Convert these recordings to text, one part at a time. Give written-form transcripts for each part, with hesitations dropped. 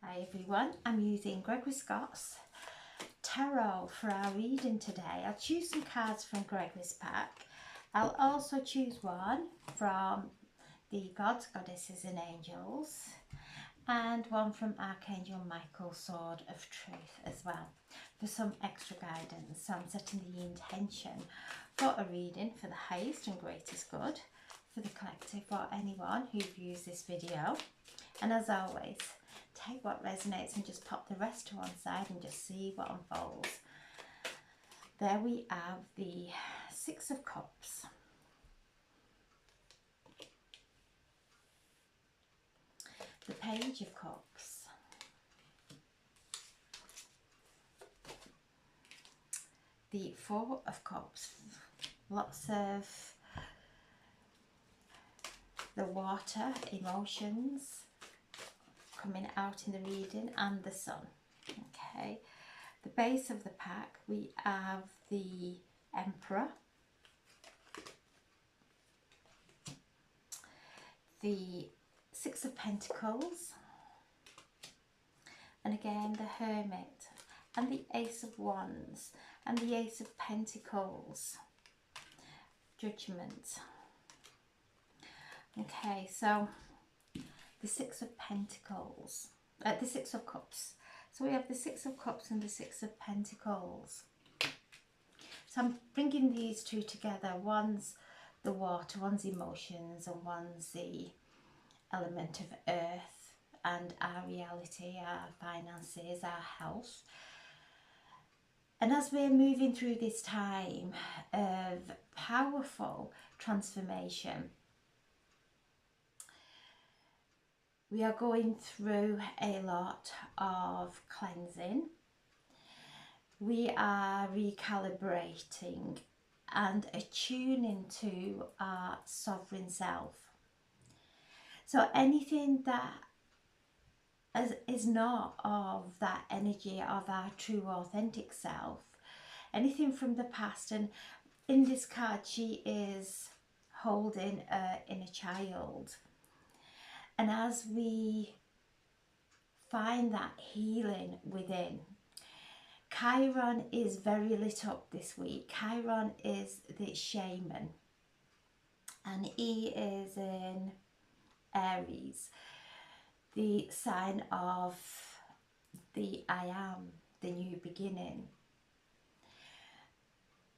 Hi everyone, I'm using Gregory Scott's Tarot for our reading today. I'll choose some cards from Gregory's pack. I'll also choose one from the Gods, Goddesses and Angels and one from Archangel Michael, Sword of Truth as well for some extra guidance. So I'm setting the intention for a reading for the highest and greatest good for the collective or anyone who views this video. And as always, take what resonates and just pop the rest to one side and just see what unfolds. There we have the Six of Cups. The Page of Cups. The Four of Cups. Lots of the water, emotions coming out in the reading, and the sun. Okay, the base of the pack we have the Emperor, the Six of Pentacles, and again the Hermit, and the Ace of Wands, and the Ace of Pentacles, Judgment. Okay, so the Six of Pentacles, the Six of Cups. So we have the Six of Cups and the Six of Pentacles. So I'm bringing these two together. One's the water, one's emotions, and one's the element of earth and our reality, our finances, our health. And as we're moving through this time of powerful transformation, we are going through a lot of cleansing. We are recalibrating and attuning to our sovereign self. So anything that is not of that energy of our true authentic self, anything from the past, and in this card she is holding an inner child. And as we find that healing within, Chiron is very lit up this week. Chiron is the shaman, and he is in Aries, the sign of the I am, the new beginning,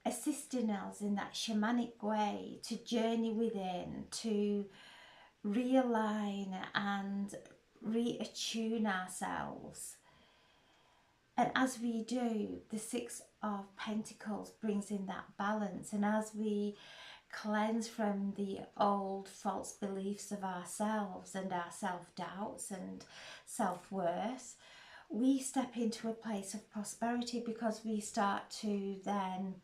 assisting us in that shamanic way to journey within, to realign and reattune ourselves. And as we do, the Six of Pentacles brings in that balance. And as we cleanse from the old false beliefs of ourselves and our self-doubts and self-worth, we step into a place of prosperity, because we start to then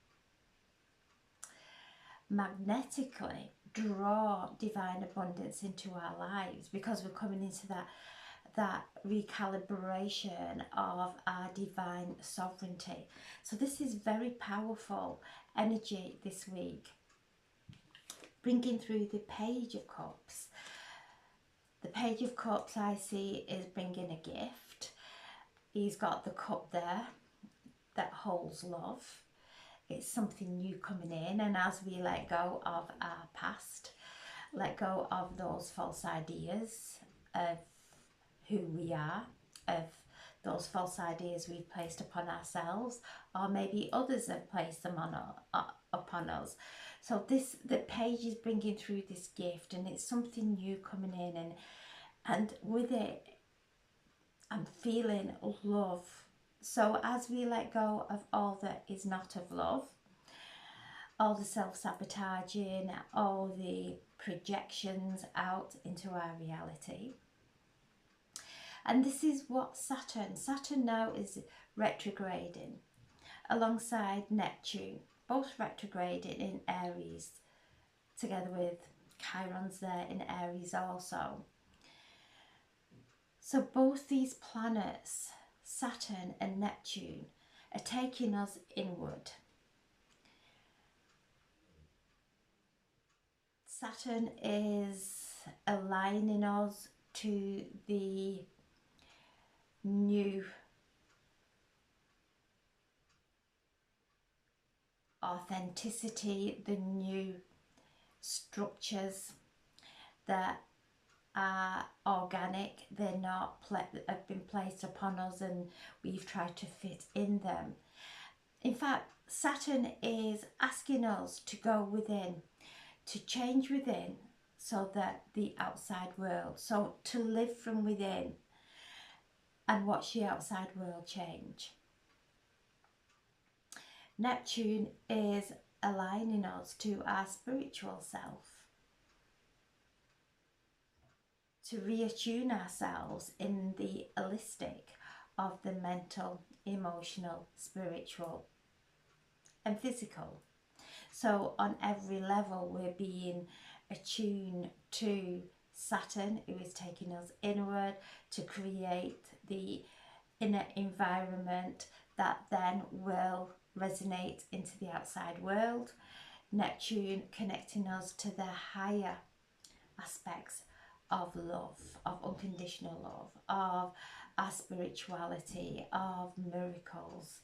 magnetically draw divine abundance into our lives, because we're coming into that recalibration of our divine sovereignty. So this is very powerful energy this week, bringing through the Page of Cups. The Page of Cups I see is bringing a gift. He's got the cup there that holds love. It's something new coming in, and as we let go of our past, let go of those false ideas of who we are, of those false ideas we've placed upon ourselves, or maybe others have placed them on upon us. So the page is bringing through this gift, and it's something new coming in, and with it I'm feeling love. So as we let go of all that is not of love, all the self-sabotaging, all the projections out into our reality. And this is what Saturn now is retrograding alongside Neptune, both retrograding in Aries, together with Chiron's there in Aries also. So both these planets, Saturn and Neptune, are taking us inward. Saturn is aligning us to the new authenticity, the new structures that are organic. They're not have been placed upon us and we've tried to fit in them. In fact, Saturn is asking us to go within, to change within, so that the outside world, so to live from within and watch the outside world change. Neptune is aligning us to our spiritual self, to reattune ourselves in the holistic of the mental, emotional, spiritual and physical. So on every level we're being attuned to Saturn, who is taking us inward to create the inner environment that then will resonate into the outside world. Neptune connecting us to the higher aspects of love, of unconditional love, of our spirituality, of miracles.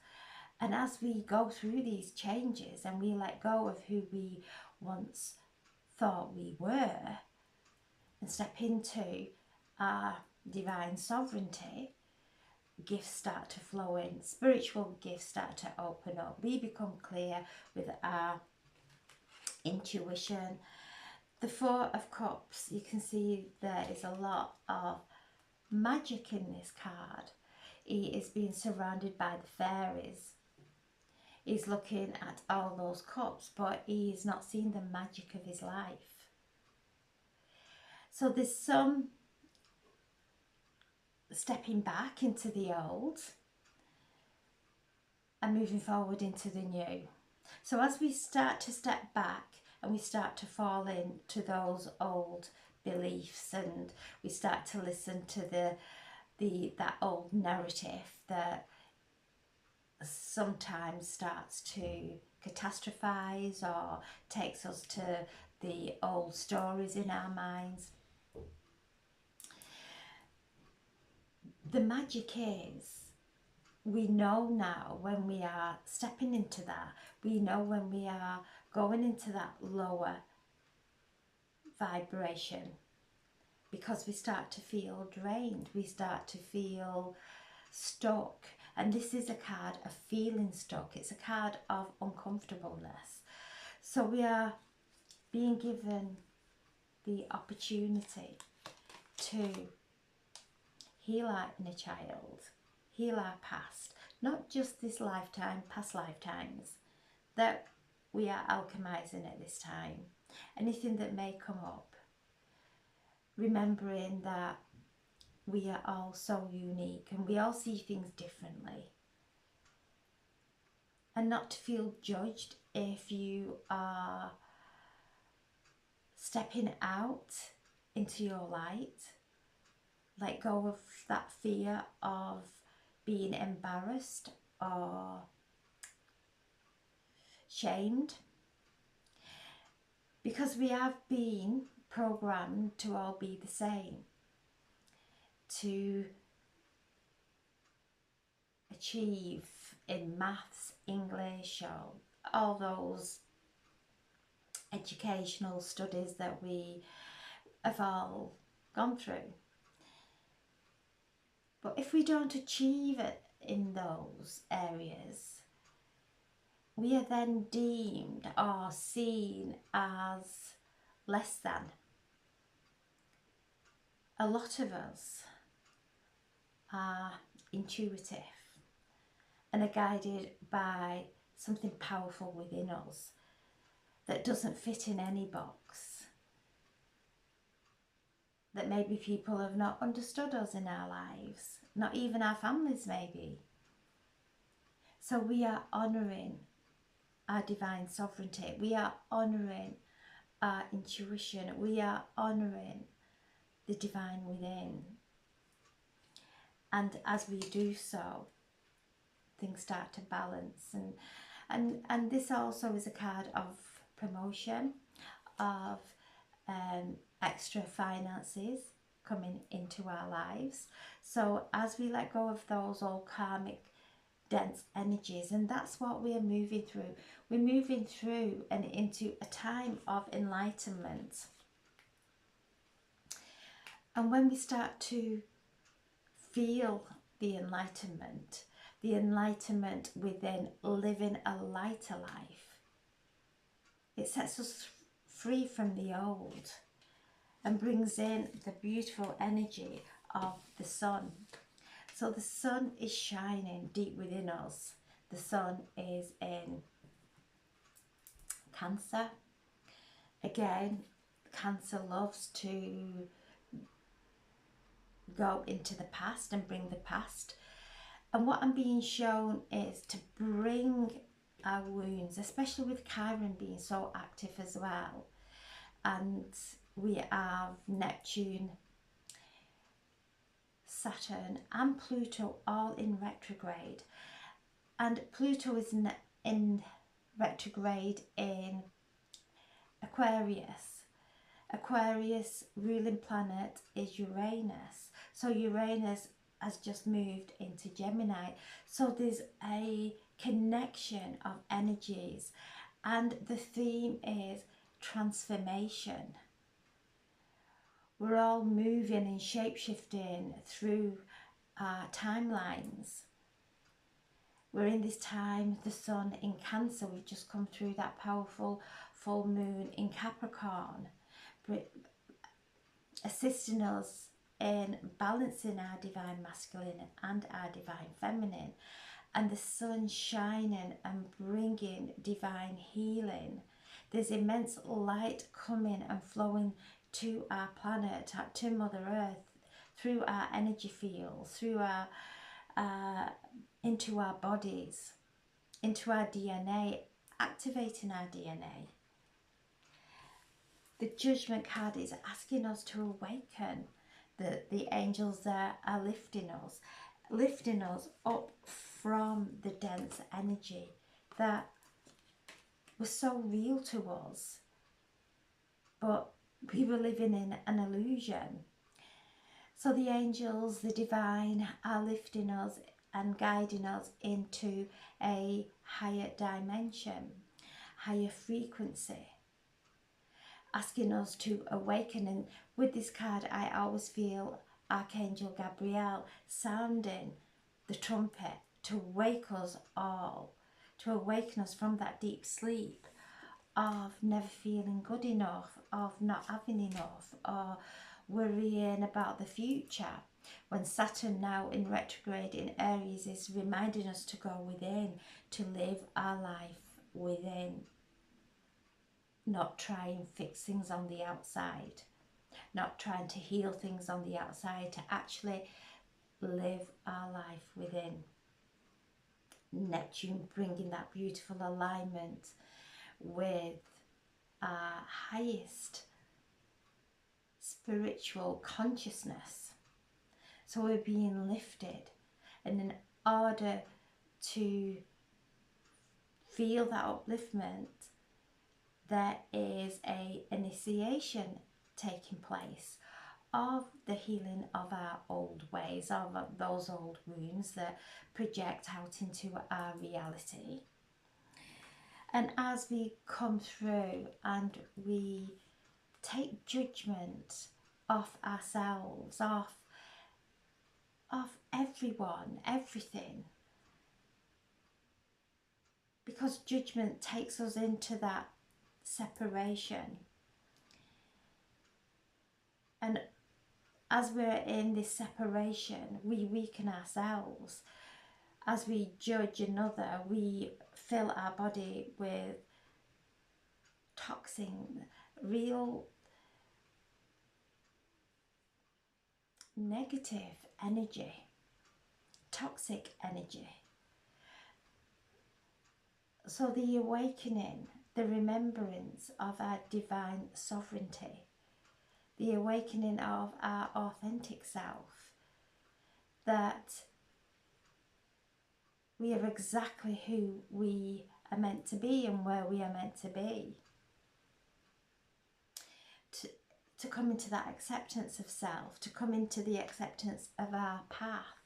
And as we go through these changes and we let go of who we once thought we were and step into our divine sovereignty, gifts start to flow in, spiritual gifts start to open up. We become clear with our intuition. The Four of Cups, you can see there is a lot of magic in this card. He is being surrounded by the fairies. He's looking at all those cups, but he's not seeing the magic of his life. So there's some stepping back into the old and moving forward into the new. So as we start to step back and we start to fall into those old beliefs and we start to listen to that old narrative that sometimes starts to catastrophize or takes us to the old stories in our minds. The magic is, we know now when we are stepping into that, we know when we are going into that lower vibration, because we start to feel drained, we start to feel stuck. And this is a card of feeling stuck. It's a card of uncomfortableness. So we are being given the opportunity to heal our inner child, heal our past, not just this lifetime, past lifetimes that we are alchemizing at this time. Anything that may come up, remembering that we are all so unique and we all see things differently. And not to feel judged if you are stepping out into your light. Let go of that fear of being embarrassed or shamed, because we have been programmed to all be the same, to achieve in maths, English, or all those educational studies that we have all gone through. But if we don't achieve it in those areas, we are then deemed or seen as less than. A lot of us are intuitive and are guided by something powerful within us that doesn't fit in any box, that maybe people have not understood us in our lives, not even our families maybe. So we are honouring our divine sovereignty, we are honouring our intuition, we are honouring the divine within. And as we do so, things start to balance. And this also is a card of promotion, of extra finances coming into our lives. So as we let go of those old karmic dense energies, and that's what we are moving through. We're moving through and into a time of enlightenment. And when we start to feel the enlightenment within living a lighter life, it sets us free from the old and brings in the beautiful energy of the sun. So the sun is shining deep within us. The sun is in Cancer. Again, Cancer loves to go into the past and bring the past. And what I'm being shown is to bring our wounds, especially with Chiron being so active as well. And we have Neptune, Saturn and Pluto all in retrograde. And Pluto is in retrograde in Aquarius. Aquarius ruling planet is Uranus. So Uranus has just moved into Gemini. So there's a connection of energies, and the theme is transformation. We're all moving and shape-shifting through our timelines. We're in this time, the sun in Cancer. We've just come through that powerful full moon in Capricorn, assisting us in balancing our divine masculine and our divine feminine, and the sun shining and bringing divine healing. There's immense light coming and flowing to our planet, to Mother Earth, through our energy fields, through our into our bodies, into our DNA, activating our DNA. The Judgment card is asking us to awaken. The angels there are lifting us up from the dense energy that was so real to us, but we were living in an illusion. So the angels, the divine, are lifting us and guiding us into a higher dimension, higher frequency, asking us to awaken. And with this card, I always feel Archangel Gabriel sounding the trumpet to wake us all, to awaken us from that deep sleep of never feeling good enough, of not having enough, or worrying about the future. When Saturn, now in retrograde in Aries, is reminding us to go within, to live our life within, not try and fix things on the outside, not trying to heal things on the outside, to actually live our life within. Neptune bringing that beautiful alignment with our highest spiritual consciousness. So we're being lifted, and in order to feel that upliftment, there is a initiation taking place of the healing of our old ways, of those old wounds that project out into our reality. And as we come through and we take judgment off ourselves, off everyone, everything, because judgment takes us into that separation. And as we're in this separation, we weaken ourselves. As we judge another, we fill our body with toxin, real negative energy, toxic energy. So the awakening, the remembrance of our divine sovereignty, the awakening of our authentic self, that we are exactly who we are meant to be and where we are meant to be. to come into that acceptance of self, to come into the acceptance of our path,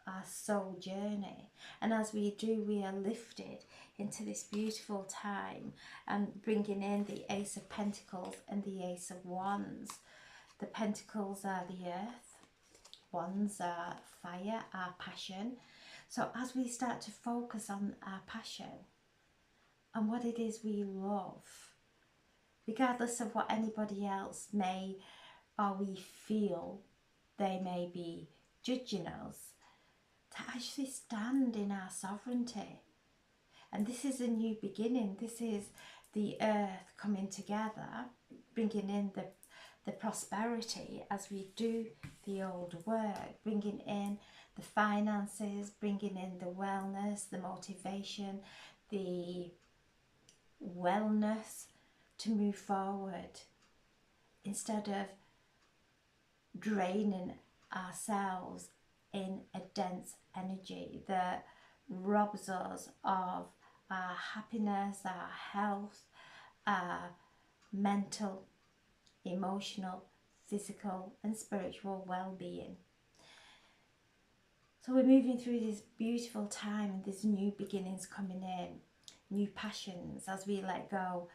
our soul journey. And as we do, we are lifted into this beautiful time, and bringing in the Ace of Pentacles and the Ace of Wands. The Pentacles are the earth, Wands are fire, our passion. So as we start to focus on our passion and what it is we love, regardless of what anybody else may or we feel they may be judging us, to actually stand in our sovereignty. And this is a new beginning. This is the earth coming together, bringing in the prosperity as we do the old work, bringing in the finances, bringing in the wellness, the motivation, the wellness to move forward, instead of draining ourselves in a dense energy that robs us of our happiness, our health, our mental, emotional, physical and spiritual well-being. So we're moving through this beautiful time, and there's new beginnings coming in, new passions as we let go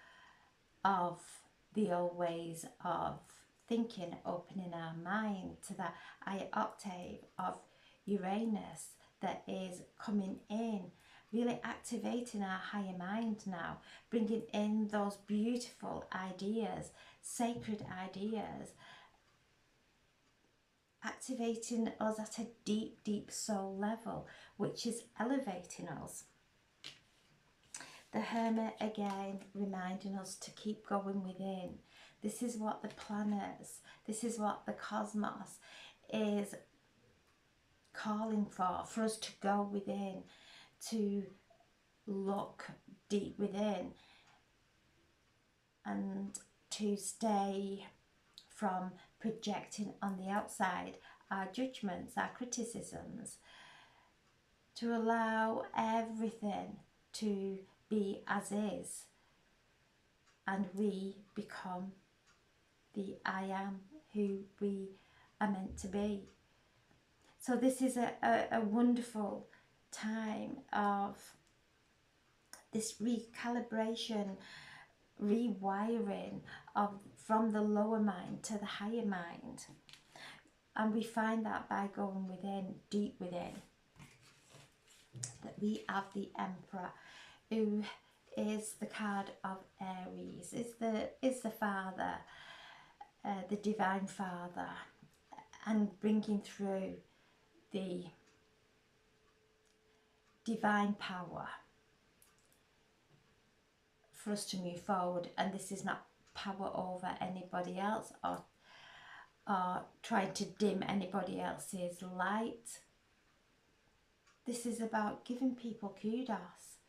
of the old ways of thinking, opening our mind to that higher octave of Uranus that is coming in, really activating our higher mind now, bringing in those beautiful ideas, sacred ideas, activating us at a deep, deep soul level, which is elevating us. The Hermit again reminding us to keep going within. This is what the planets, this is what the cosmos is calling for us to go within, to look deep within, and to stay from projecting on the outside our judgments, our criticisms, to allow everything to be as is, and we become the I am who we are meant to be. So this is a wonderful time of this recalibration, rewiring of from the lower mind to the higher mind. And we find that by going within, deep within, that we have the Emperor, who is the card of Aries, is the Father, the Divine Father, and bringing through the divine power for us to move forward. And this is not power over anybody else, or trying to dim anybody else's light. This is about giving people kudos,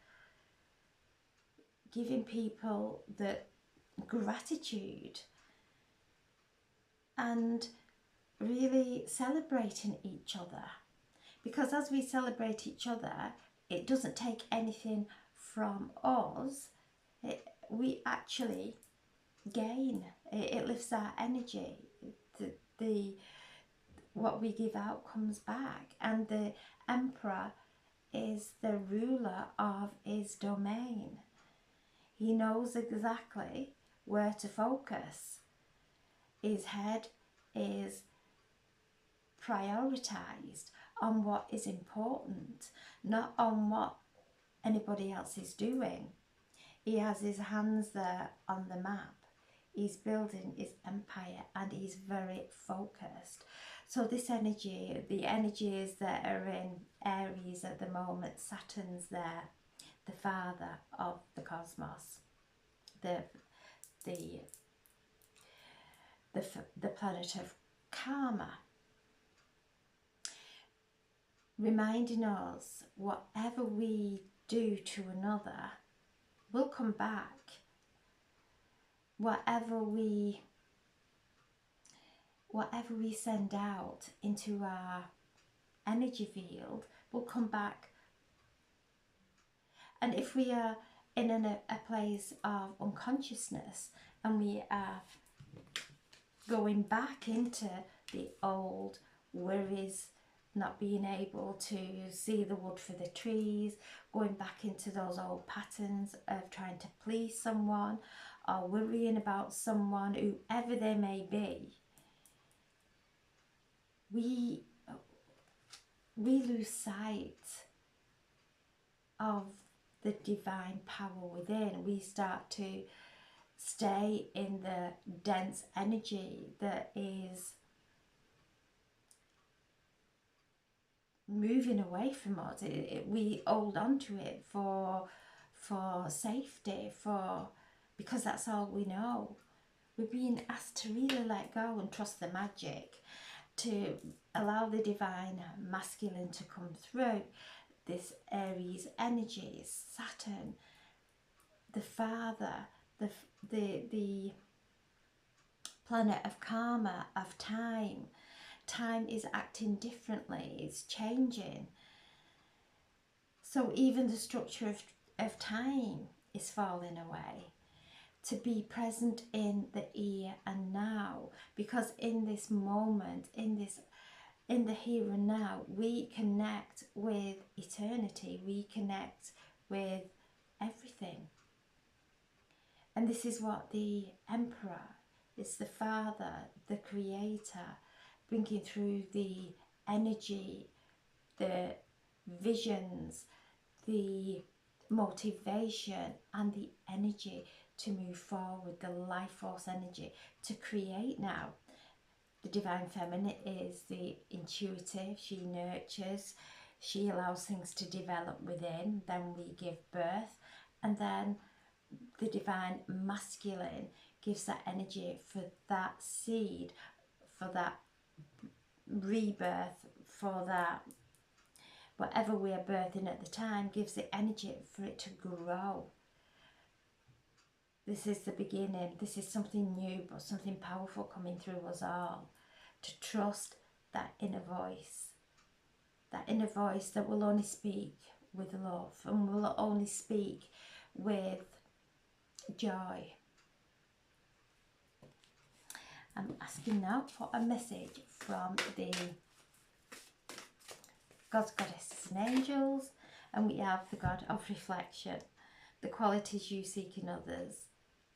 giving people the gratitude, and really celebrating each other. Because as we celebrate each other, it doesn't take anything from us. We actually gain. It lifts our energy. What we give out comes back. And the Emperor is the ruler of his domain. He knows exactly where to focus. His head is prioritized on what is important, not on what anybody else is doing. He has his hands there on the map. He's building his empire, and he's very focused. So this energy, the energies that are in Aries at the moment, Saturn's there, the father of the cosmos, the planet of karma, reminding us whatever we do to another will come back. Whatever we send out into our energy field will come back. And if we are in a place of unconsciousness, and we are going back into the old worries, not being able to see the wood for the trees, going back into those old patterns of trying to please someone or worrying about someone, whoever they may be. We lose sight of the divine power within. We start to stay in the dense energy that is moving away from us. We hold on to it for safety, because that's all we know. We're being asked to really let go and trust the magic, to allow the divine masculine to come through. This Aries energy, Saturn, the father, the planet of karma, of time. Time is acting differently, it's changing. So even the structure of time is falling away. To be present in the here and now, because in this moment, in the here and now, we connect with eternity, we connect with everything. And this is what the Emperor is, the Father, the Creator, bringing through the energy, the visions, the motivation and the energy to move forward, the life force energy to create now. The divine feminine is the intuitive, she nurtures, she allows things to develop within, then we give birth, and then the divine masculine gives that energy for that seed, for that rebirth, for that whatever we are birthing at the time, gives the energy for it to grow. This is the beginning. This is something new, but something powerful coming through us all. To trust that inner voice that will only speak with love and will only speak with joy. I'm asking now for a message from the gods, goddesses and angels, and we have the God of reflection. The qualities you seek in others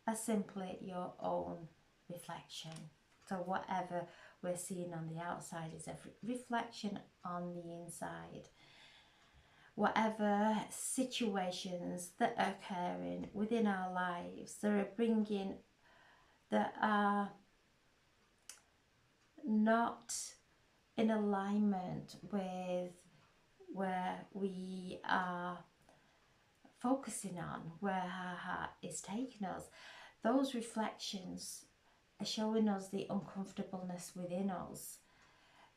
are simply your own reflection. So whatever we're seeing on the outside is a reflection on the inside. Whatever situations that are occurring within our lives that are not in alignment with where we are focusing on, where our heart is taking us, those reflections are showing us the uncomfortableness within us,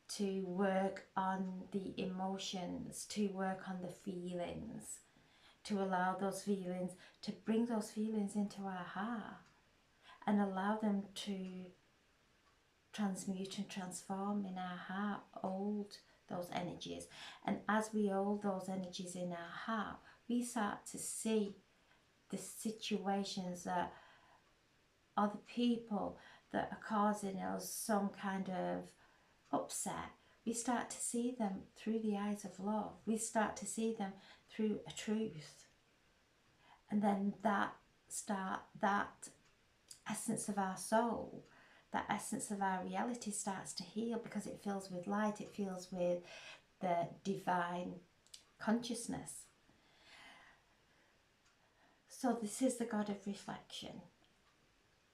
to work on the emotions, to work on the feelings, to allow those feelings, to bring those feelings into our heart and allow them to transmute and transform in our heart, hold those energies. And as we hold those energies in our heart, we start to see the situations that are the people that are causing us some kind of upset. We start to see them through the eyes of love. We start to see them through a truth. And then that essence of our soul, that essence of our reality starts to heal, because it fills with light, it fills with the divine consciousness. So this is the God of reflection.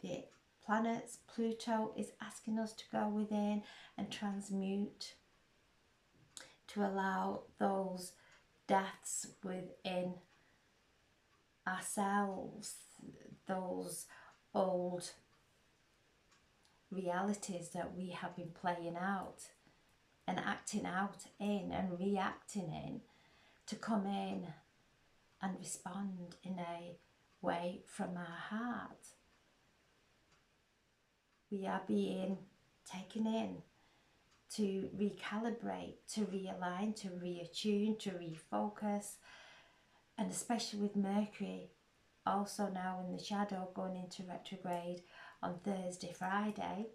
The planets, Pluto is asking us to go within and transmute, to allow those deaths within ourselves, those old realities that we have been playing out and acting out in and reacting in, to come in and respond in a way from our heart. We are being taken in to recalibrate, to realign, to reattune, to refocus, and especially with Mercury also now in the shadow, going into retrograde on Thursday, Friday,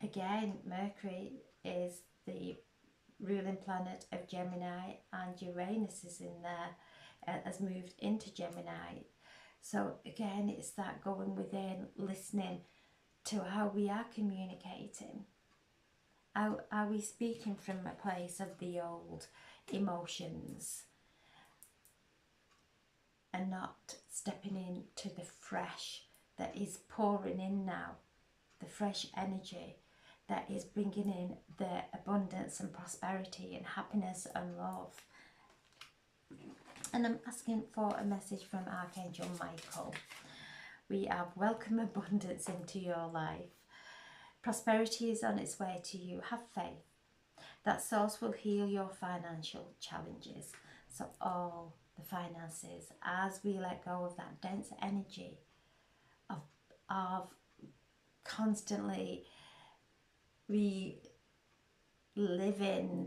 Again, Mercury is the ruling planet of Gemini, and Uranus is in there, has moved into Gemini. So again, it's that going within, listening to how we are communicating. Are we speaking from a place of the old emotions and not stepping into the fresh that is pouring in now, the fresh energy that is bringing in the abundance and prosperity and happiness and love? And I'm asking for a message from Archangel Michael. We have welcome abundance into your life. Prosperity is on its way to you. Have faith. That source will heal your financial challenges. So all the finances, as we let go of that dense energy of constantly reliving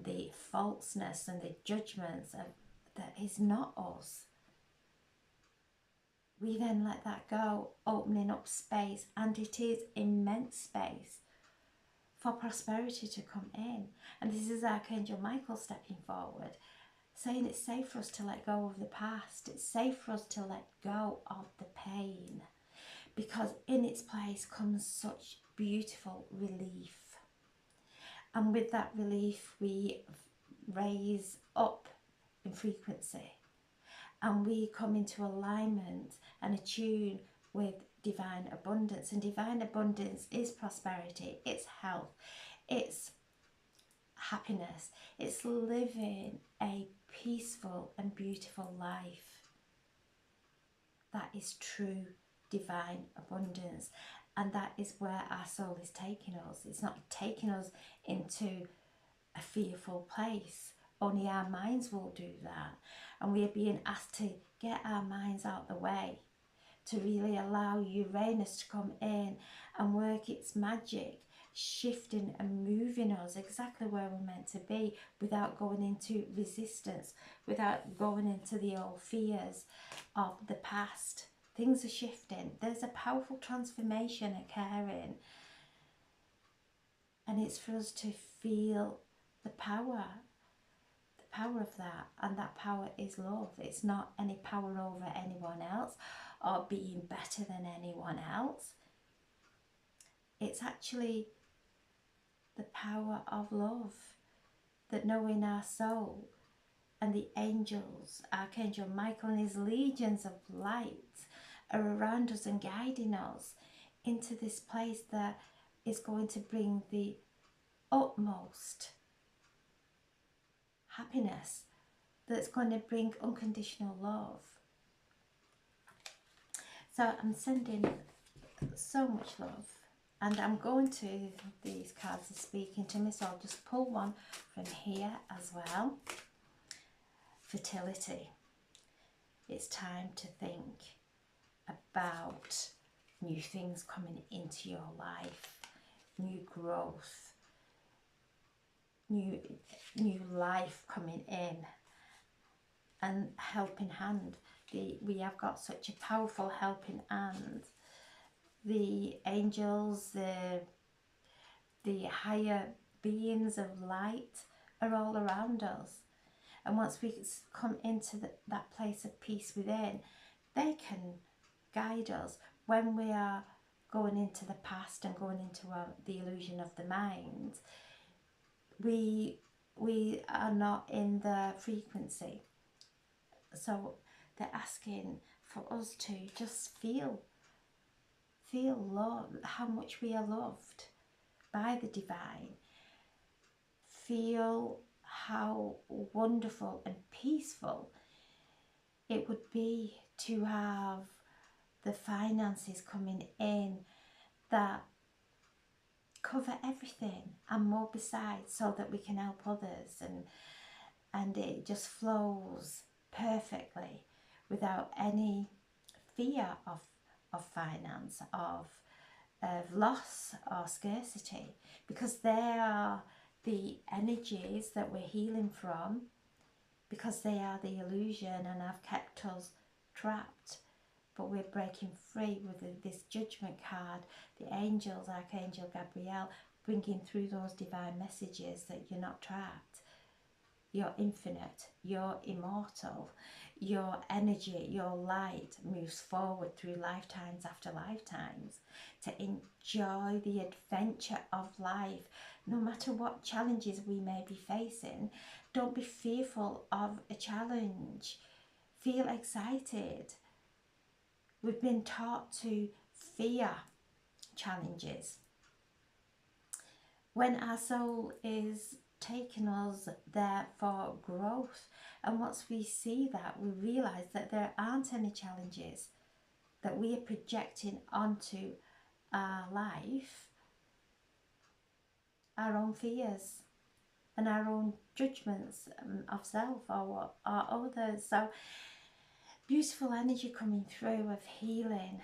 the falseness and the judgments of that is not us. We then let that go, opening up space, and it is immense space for prosperity to come in. And this is Archangel Michael stepping forward, saying it's safe for us to let go of the past. It's safe for us to let go of the pain, because in its place comes such beautiful relief. And with that relief, we raise up in frequency, and we come into alignment and attune with divine abundance. And divine abundance is prosperity, it's health, it's happiness, it's living a peaceful and beautiful life. That is true divine abundance, and that is where our soul is taking us. It's not taking us into a fearful place. Only our minds will do that, and we are being asked to get our minds out the way, to really allow Uranus to come in and work its magic, shifting and moving us exactly where we're meant to be, without going into resistance, without going into the old fears of the past. Things are shifting. There's a powerful transformation occurring, and it's for us to feel the power of that. And that power is love. It's not any power over anyone else or being better than anyone else. It's actually the power of love, that knowing our soul and the angels, Archangel Michael and his legions of light are around us and guiding us into this place that is going to bring the utmost happiness, that's going to bring unconditional love. So I'm sending so much love, and I'm going to, these cards are speaking to me, so I'll just pull one from here as well. Fertility. It's time to think about new things coming into your life, new growth, new life coming in, and helping hand. We have got such a powerful helping hand. The angels, the higher beings of light are all around us. And once we come into that place of peace within, they can guide us when we are going into the past and going into the illusion of the mind. We are not in the frequency. So they're asking for us to just feel love, how much we are loved by the divine. Feel how wonderful and peaceful it would be to have the finances coming in that cover everything and more besides, so that we can help others, and it just flows perfectly without any fear of finance, of loss or scarcity, because they are the energies that we're healing from, because they are the illusion and have kept us trapped. But we're breaking free with this judgment card. The angels, Archangel Gabriel, bringing through those divine messages that you're not trapped, you're infinite, you're immortal, your energy, your light moves forward through lifetimes after lifetimes to enjoy the adventure of life. No matter what challenges we may be facing, don't be fearful of a challenge. Feel excited. We've been taught to fear challenges. When our soul is taking us there for growth, and once we see that, we realise that there aren't any challenges that we are projecting onto our life, our own fears and our own judgments of self or others. So beautiful energy coming through of healing.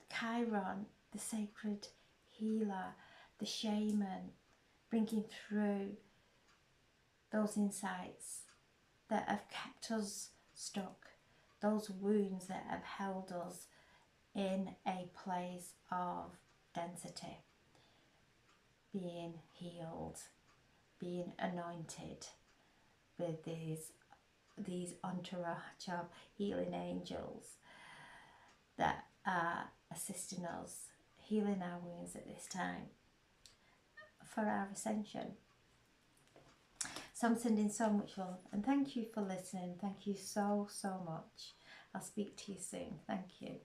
Chiron, the sacred healer, the shaman, bringing through those insights that have kept us stuck, those wounds that have held us in a place of density, being healed, being anointed with these entourage of healing angels that are assisting us, healing our wounds at this time for our ascension. So I'm sending so much love, and thank you for listening. Thank you so much. I'll speak to you soon. Thank you.